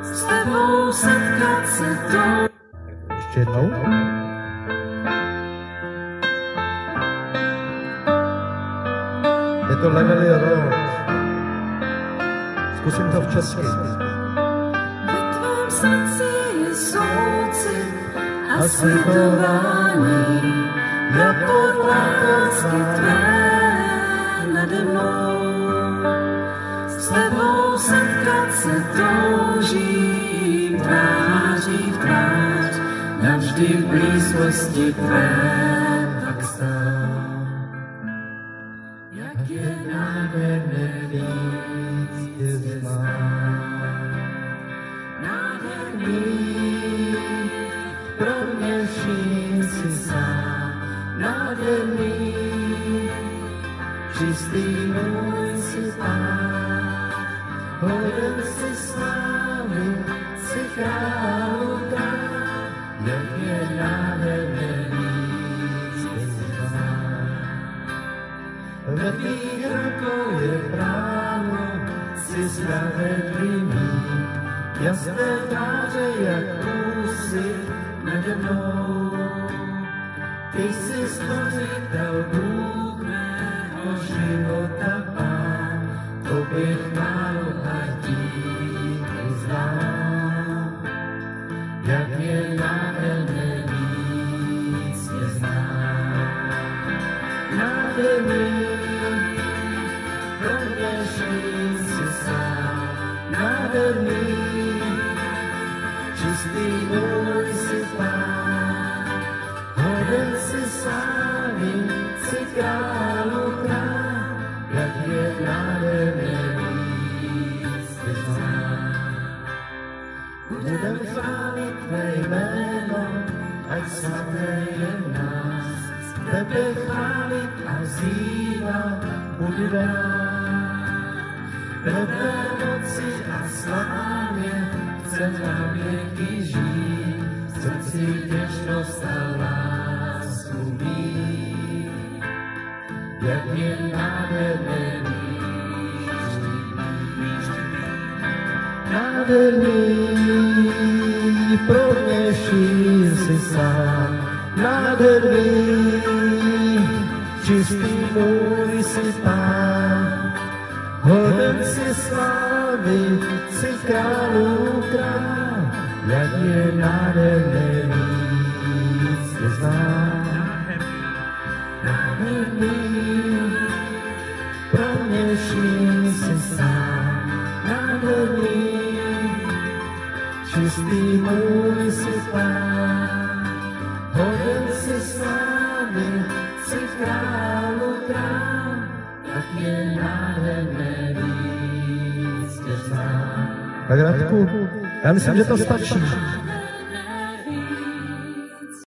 S tebou setkat se to. Ještě jednou. Je to Levely Road. Zkusím to v česky. Ve tvém srdci je soucit a slitování, jako vládky tvé nade mnou. S tebou setkat se toužím tváří v tvář, navždy v blízkosti tvé tak stát. Jak je nádherné víc tě znát. Nádherný, pro mě vším si sám. Nádherný, čistý můj si pán. Hoden si slávy, si králu dám. Jak je nádherné víc tě znát. Ve tvých rukou je právo, si spravedlivý, jasné tváře jak úsy nade mnou. Ty jsi stvořitel Bůh mého života Pán, tobě chválu a díky vzdám. Jak je nádherné víc tě znát. Nádherný, pro mě žij si sám. Nádherný, čistý můj si pán. Hoden si slávy, si králu král. Jak je nádherné víc tě znát. Budem chválit tvé jméno, ať svaté je v nás. Tebe chválit a vzývat budu rád. Ve tvé moci a slávě chcem na věky žít, v srdci vděčnost a lásku mít. Jak je nádherné víc. Nádherný, pro mě vším si sám. Nádherný, čistý můj si pán. Hoden si slávy, si králu král. Jak je nádherné víc tě znát. Nádherný, pro mě vším si sám. Nádherný, čistý můj si pán. Hoden si slávy, si králu král. Jak je nádherné víc tě znát. Tak Radku, já myslím, že to stačí.